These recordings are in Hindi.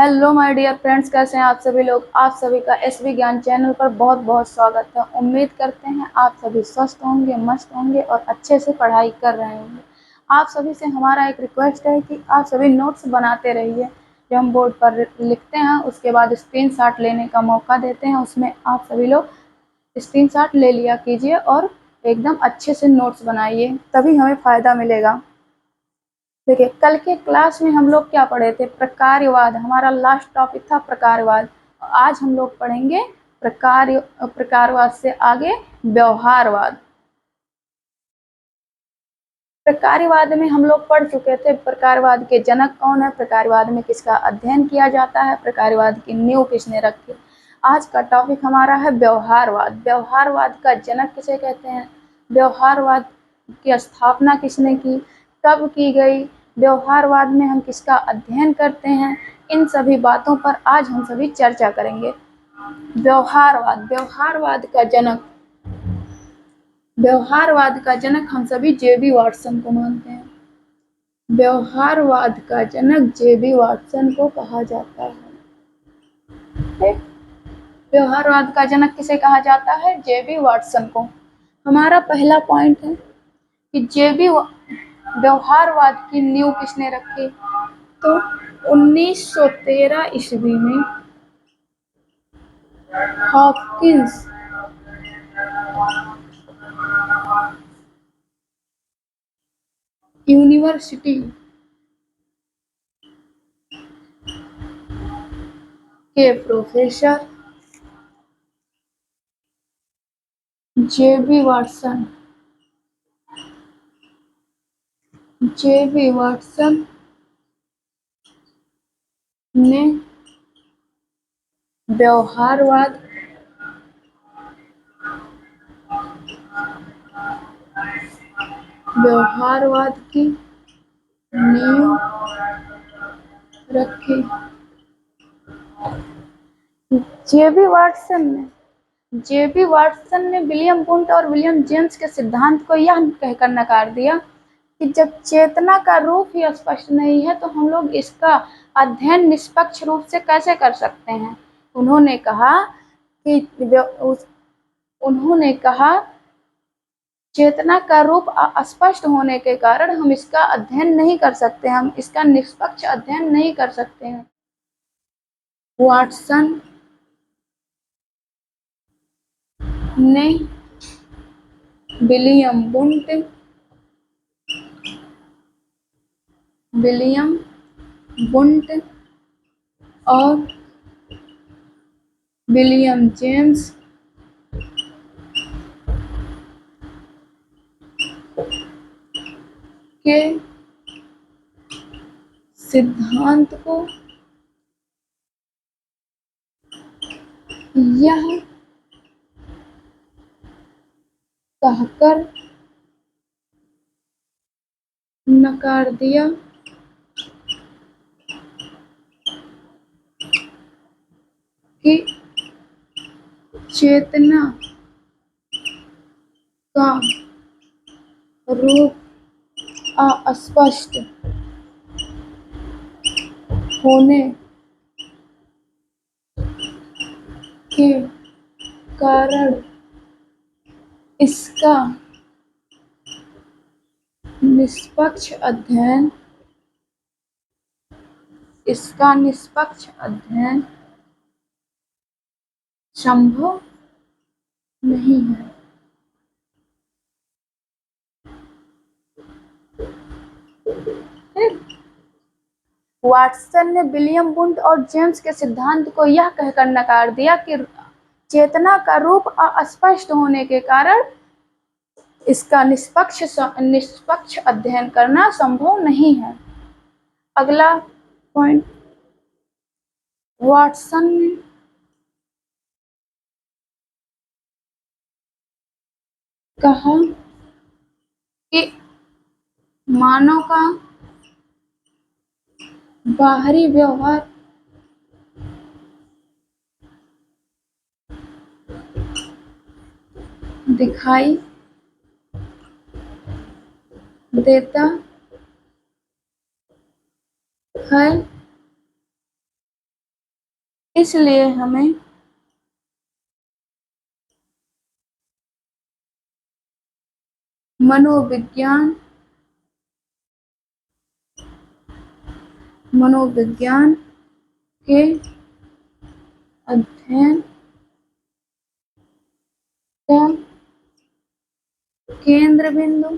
हेलो माय डियर फ्रेंड्स, कैसे हैं आप सभी लोग। आप सभी का एस ज्ञान चैनल पर बहुत बहुत स्वागत है। उम्मीद करते हैं आप सभी स्वस्थ होंगे, मस्त होंगे और अच्छे से पढ़ाई कर रहे होंगे। आप सभी से हमारा एक रिक्वेस्ट है कि आप सभी नोट्स बनाते रहिए। जो हम बोर्ड पर लिखते हैं उसके बाद स्क्रीनशॉट लेने का मौका देते हैं, उसमें आप सभी लोग स्क्रीनशॉट ले लिया कीजिए और एकदम अच्छे से नोट्स बनाइए, तभी हमें फ़ायदा मिलेगा। देखिए, कल के क्लास में हम लोग क्या पढ़े थे? प्रकारवाद। हमारा लास्ट टॉपिक था प्रकारवाद। आज हम लोग पढ़ेंगे प्रकारवाद से आगे व्यवहारवाद। प्रकारवाद में हम लोग पढ़ चुके थे प्रकारवाद के जनक कौन है, प्रकारवाद में किसका अध्ययन किया जाता है, प्रकारवाद की नींव किसने रखी। आज का टॉपिक हमारा है व्यवहारवाद। व्यवहारवाद का जनक किसे कहते हैं, व्यवहारवाद की स्थापना किसने की, कब की गई, व्यवहारवाद में हम किसका अध्ययन करते हैं, इन सभी बातों पर आज हम सभी चर्चा करेंगे। व्यवहारवाद। व्यवहारवाद का जनक हम सभी जे.बी. वाटसन को मानते हैं। व्यवहारवाद का जनक जे.बी. वाटसन को कहा जाता है। व्यवहारवाद का जनक किसे कहा जाता है? जे.बी. वाटसन को। हमारा पहला पॉइंट है कि जे.बी. व्यवहारवाद की नींव किसने रखी? तो 1913 ईस्वी में हॉपकिंस यूनिवर्सिटी के प्रोफेसर जे.बी. वाटसन ने व्यवहारवाद की नींव रखी। जे.बी. वाटसन ने विलियम वुंट और विलियम जेम्स के सिद्धांत को यह कहकर नकार दिया कि जब चेतना का रूप ही स्पष्ट नहीं है तो हम लोग इसका अध्ययन निष्पक्ष रूप से कैसे कर सकते हैं। उन्होंने कहा चेतना का रूप अस्पष्ट होने के कारण हम इसका अध्ययन नहीं कर सकते, हम इसका निष्पक्ष अध्ययन नहीं कर सकते हैं। वाटसन ने विलियम वुंट और विलियम जेम्स के सिद्धांत को यह कहकर नकार दिया कि चेतना का रूप अस्पष्ट होने के कारण इसका निष्पक्ष अध्ययन संभव नहीं है। वाटसन ने विलियम वुंट और जेम्स के सिद्धांत को यह कहकर नकार दिया कि चेतना का रूप अस्पष्ट होने के कारण इसका निष्पक्ष अध्ययन करना संभव नहीं है। अगला पॉइंट, वाटसन ने कहा कि मानव का बाहरी व्यवहार दिखाई देता है इसलिए हमें मनोविज्ञान के अध्ययन का केंद्र बिंदु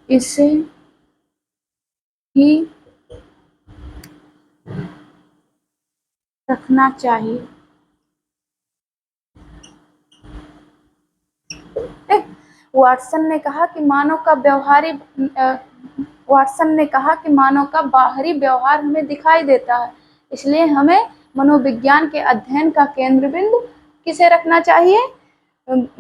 इसे ही रखना चाहिए। वाटसन ने कहा कि मानव का बाहरी व्यवहार हमें दिखाई देता है, इसलिए हमें मनोविज्ञान के अध्ययन का केंद्र बिंदु किसे रखना चाहिए?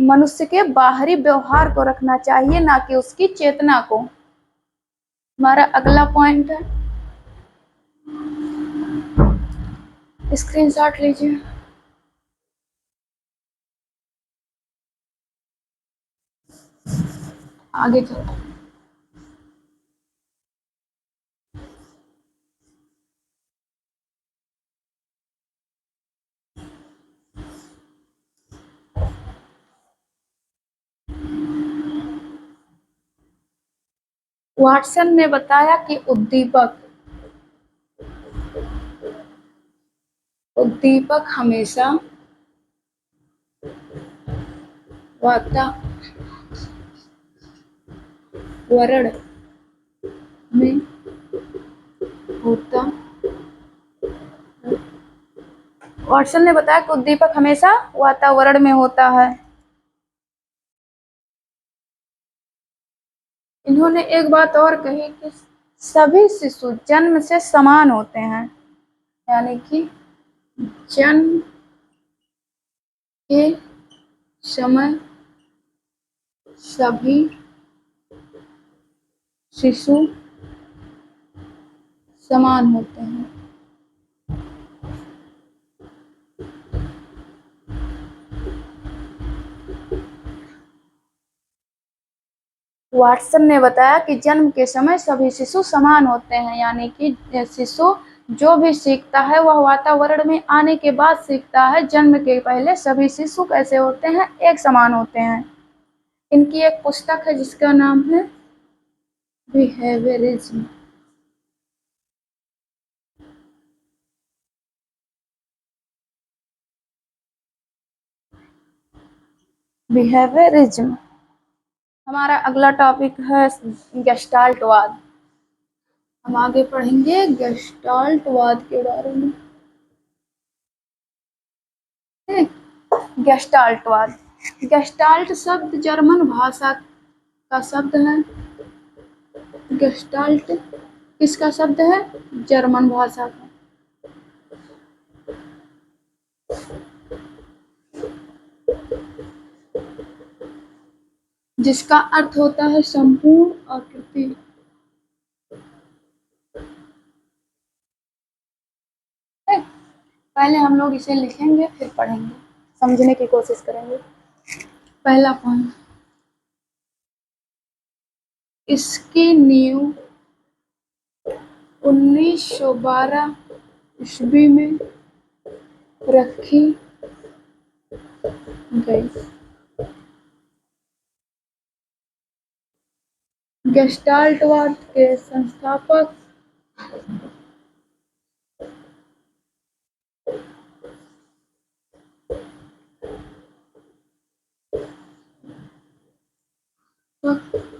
मनुष्य के बाहरी व्यवहार को रखना चाहिए, ना कि उसकी चेतना को। हमारा अगला पॉइंट है, स्क्रीनशॉट लीजिए। आगे चलो। वाटसन ने बताया कि उद्दीपक हमेशा वातावरण में होता वाटसन ने बताया कि उद्दीपक हमेशा वातावरण में होता है। इन्होंने एक बात और कही कि सभी शिशु जन्म से समान होते हैं, यानी कि जन्म के समय सभी शिशु समान होते हैं। वाटसन ने बताया कि जन्म के समय सभी शिशु समान होते हैं, यानी कि शिशु जो भी सीखता है वह वातावरण में आने के बाद सीखता है। जन्म के पहले सभी शिशु कैसे होते हैं? एक समान होते हैं। इनकी एक पुस्तक है जिसका नाम है बिहेवियरिज्म। बिहेवियरिज्म। हमारा अगला टॉपिक है गेस्टाल्टवाद। हम आगे पढ़ेंगे गेस्टाल्टवाद के बारे में। गेस्टाल्टवाद। गेस्टाल्ट शब्द जर्मन भाषा का शब्द है। गेस्टाल्ट किसका शब्द है? जर्मन भाषा का। जिसका अर्थ होता है संपूर्ण आकृति। पहले हम लोग इसे लिखेंगे फिर पढ़ेंगे, समझने की कोशिश करेंगे। पहला पॉइंट, इसकी नींव 1912 ईस्वी में रखी गई। गेस्टाल्टवाद के संस्थापक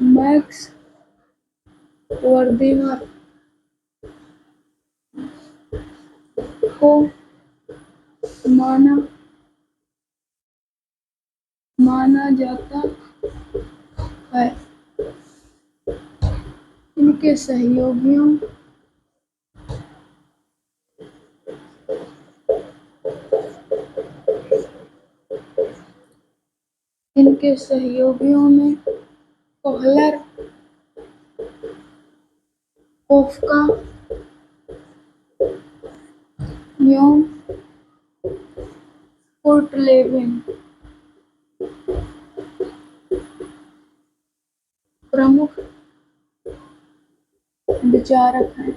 मैक्स वर्दिमर को माना जाता है। इनके सहयोगियों में कोहलर, कोफका, यूम, कुर्टलेविन प्रमुख विचारक हैं।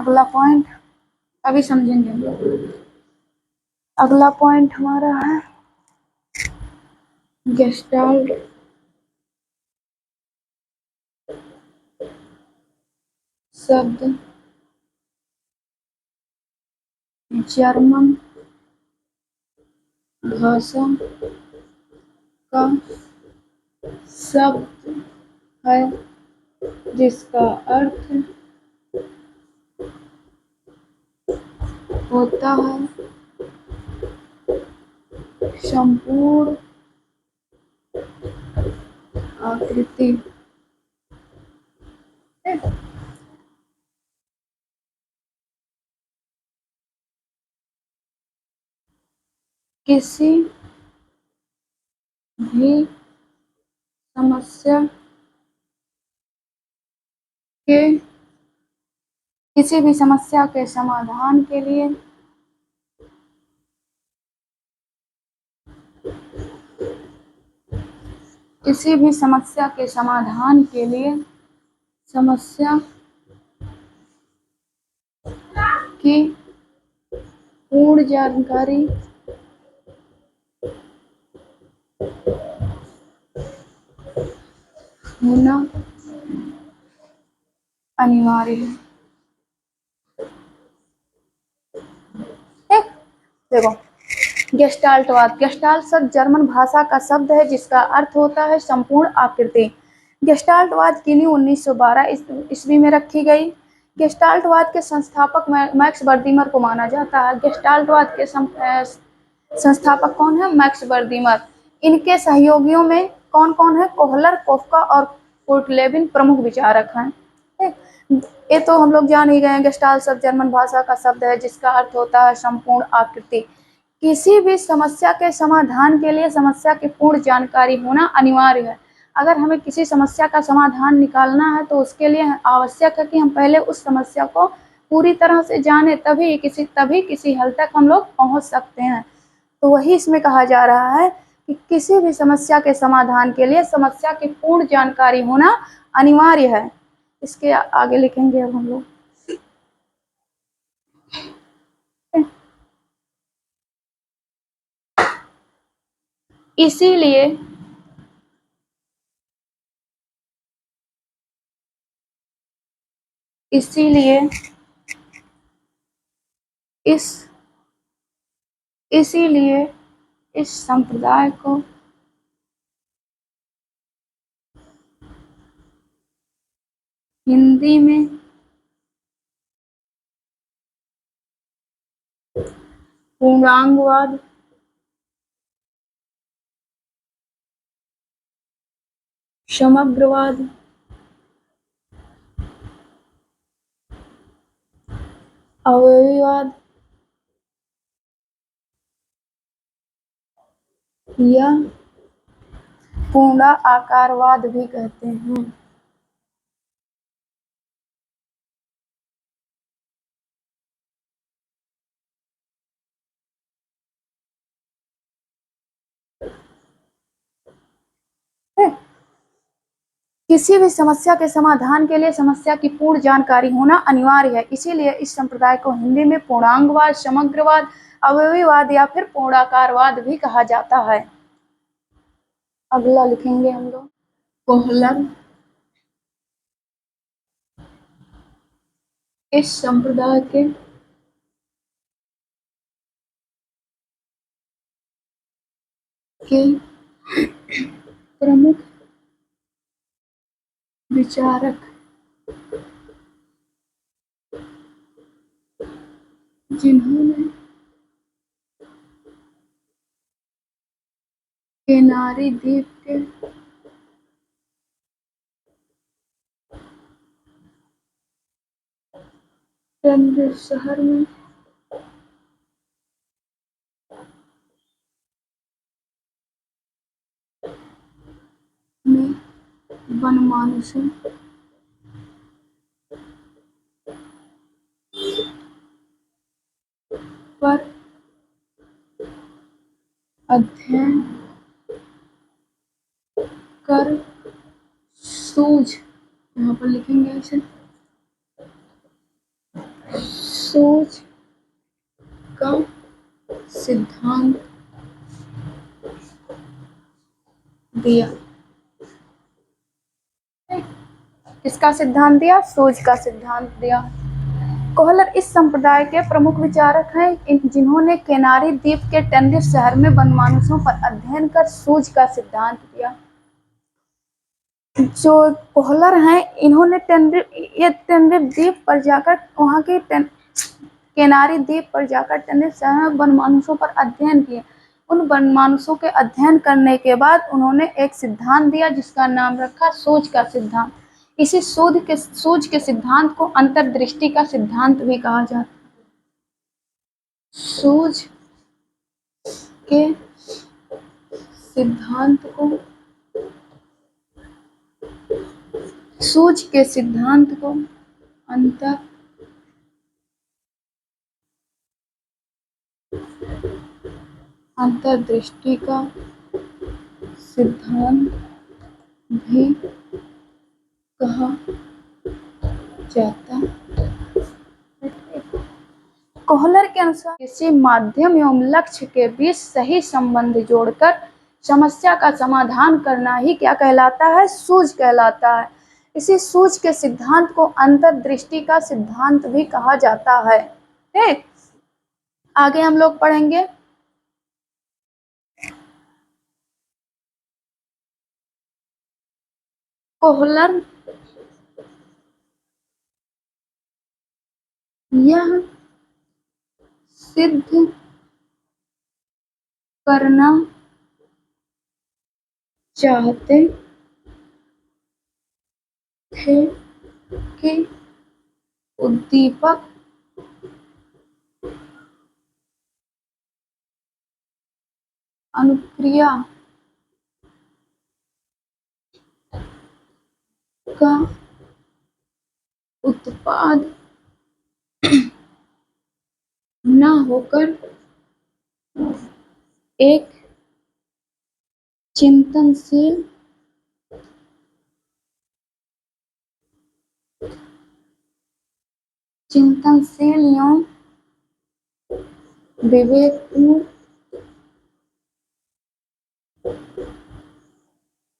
अगला पॉइंट अभी समझेंगे हम लोग। अगला पॉइंट हमारा है गेस्टाल्ट शब्द जर्मन भाषा का शब्द है जिसका अर्थ होता है संपूर्ण आकृति। किसी भी समस्या के किसी भी समस्या के समाधान के लिए किसी भी समस्या के समाधान के लिए समस्या की पूर्ण जानकारी होना अनिवार्य है। ठीक, देखो गेस्टाल्टवाद। गेस्टाल्ट शब्द जर्मन भाषा का शब्द है जिसका अर्थ होता है संपूर्ण आकृति। गेस्टाल्टवाद की नींव 1912 ईस्वी में रखी गई। गेस्टाल्टवाद के संस्थापक मैक्स बर्दीमर को माना जाता है। गेस्टाल्टवाद के संस्थापक कौन है? मैक्स बर्दीमर। इनके सहयोगियों में कौन कौन है? कोहलर, कोफका और कुर्टलेबिन प्रमुख विचारक हैं। ये तो हम लोग जान ही गए। गेस्टाल्ट शब्द जर्मन भाषा का शब्द है जिसका अर्थ होता है संपूर्ण आकृति। किसी भी समस्या के समाधान के लिए समस्या की पूर्ण जानकारी होना अनिवार्य है। अगर हमें किसी समस्या का समाधान निकालना है तो उसके लिए आवश्यक है कि हम पहले उस समस्या को पूरी तरह से जाने, तभी किसी हल तक हम लोग पहुंच सकते हैं। तो वही इसमें कहा जा रहा है कि किसी भी समस्या के समाधान के लिए समस्या की पूर्ण जानकारी होना अनिवार्य है। इसके आगे लिखेंगे अब हम लोग। इसीलिए इसीलिए इस इसीलिए इस संप्रदाय को हिंदी में पूर्णांगवाद, समग्रवाद, अवयवीवाद या पूर्णाकारवाद भी कहते हैं। किसी भी समस्या के समाधान के लिए समस्या की पूर्ण जानकारी होना अनिवार्य है। इसीलिए इस संप्रदाय को हिंदी में पूर्णांगवाद, समग्रवाद, अवयवीवाद या फिर पूर्णाकारवाद भी कहा जाता है। अगला लिखेंगे हम लोग कोहलर। इस संप्रदाय के प्रमुख विचारक जिन्होंने केनारी द्वीप के चंद्र शहर में वनमानुषों पर अध्ययन कर सूझ, यहाँ पर लिखेंगे ऐसे, सूझ का सिद्धांत दिया। किसका सिद्धांत दिया? सूझ का सिद्धांत दिया। कोहलर इस संप्रदाय के प्रमुख विचारक हैं जिन्होंने कैनारी द्वीप के टेनेरिफ शहर में वनमानुषों पर अध्ययन कर सूझ का सिद्धांत दिया। जो कोहलर हैं इन्होंने टेनेरिफ द्वीप पर जाकर वहाँ के कैनारी द्वीप पर जाकर टेनेरिफ शहर में वनमानुषों पर अध्ययन किए। उन वनमानुषों के अध्ययन करने के बाद उन्होंने एक सिद्धांत दिया जिसका नाम रखा सूझ का सिद्धांत। इसी सूझ के सिद्धांत को अंतर्दृष्टि का सिद्धांत भी कहा जाता है। सूझ के सिद्धांत को अंतर्दृष्टि का सिद्धांत भी कहा जाता है। कोहलर के अनुसार किसी माध्यम एवं लक्ष्य के बीच सही संबंध जोड़कर समस्या का समाधान करना ही क्या कहलाता है? सूझ कहलाता है। इसी सूझ के सिद्धांत को अंतर्दृष्टि का सिद्धांत भी कहा जाता है। ठीक, आगे हम लोग पढ़ेंगे। कोहलर यह सिद्ध करना चाहते थे कि उद्दीपक अनुक्रिया का उत्पाद न होकर एक चिंतनशील एवं विवेकपूर्ण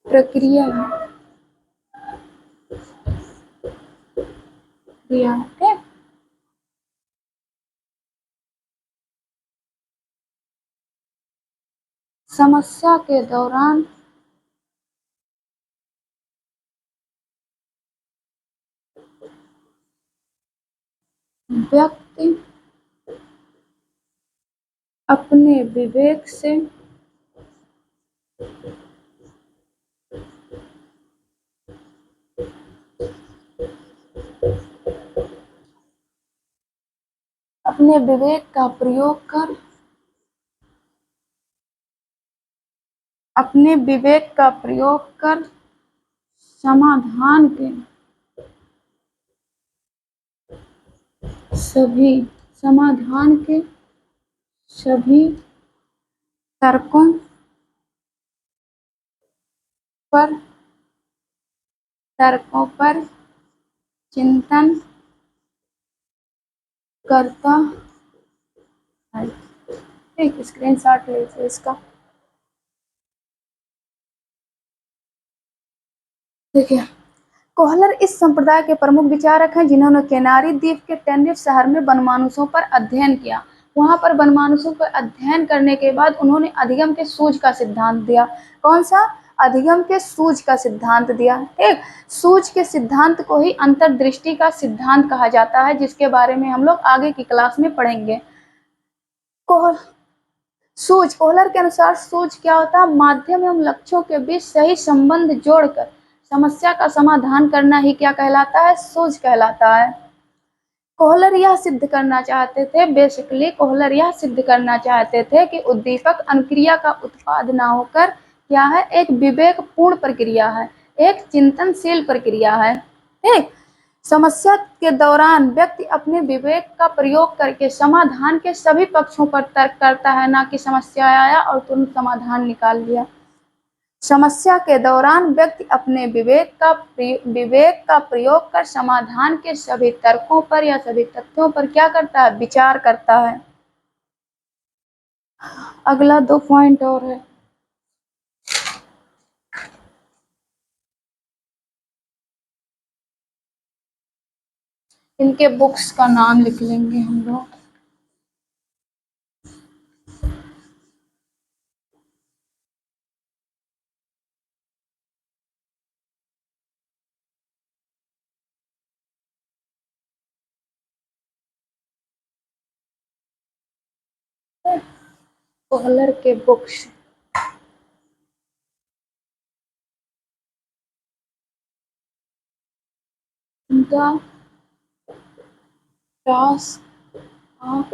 प्रक्रिया है। समस्या के दौरान व्यक्ति अपने विवेक से अपने विवेक का प्रयोग कर समाधान के सभी तर्कों पर चिंतन करता है। एक स्क्रीनशॉट ले लीजिए इसका। देखिए, कोहलर इस संप्रदाय के प्रमुख विचारक हैं जिन्होंने कैनारी द्वीप के टेनेरिफ शहर में वनमानुषों पर अध्ययन किया। वहां पर वनमानुषों पर अध्ययन करने के बाद उन्होंने अधिगम के सूझ का सिद्धांत दिया। कौन सा? अधिगम के सूझ का सिद्धांत दिया। ठीक, सूझ के सिद्धांत को ही अंतर्दृष्टि का सिद्धांत कहा जाता है, जिसके बारे में हम लोग आगे की क्लास में पढ़ेंगे। कोहलर के अनुसार सूझ क्या होता है? माध्यम एवं लक्ष्यों के बीच सही संबंध जोड़कर समस्या का समाधान करना ही क्या कहलाता है? सूझ कहलाता है। कोहलर यह सिद्ध करना चाहते थे कि उद्दीपक अनुक्रिया का उत्पाद ना होकर क्या है? एक विवेकपूर्ण प्रक्रिया है, एक चिंतनशील प्रक्रिया है। ठीक, समस्या के दौरान व्यक्ति अपने विवेक का प्रयोग करके समाधान के सभी पक्षों पर तर्क करता है, ना कि समस्या आया और तुरंत समाधान निकाल लिया। समस्या के दौरान व्यक्ति अपने विवेक का प्रयोग कर समाधान के सभी तर्कों पर या सभी तथ्यों पर क्या करता है, विचार करता है। अगला 2 पॉइंट और है। इनके बुक्स का नाम लिख लेंगे हम लोग। कोहलर के बुक्स। इनका टास्क ऑफ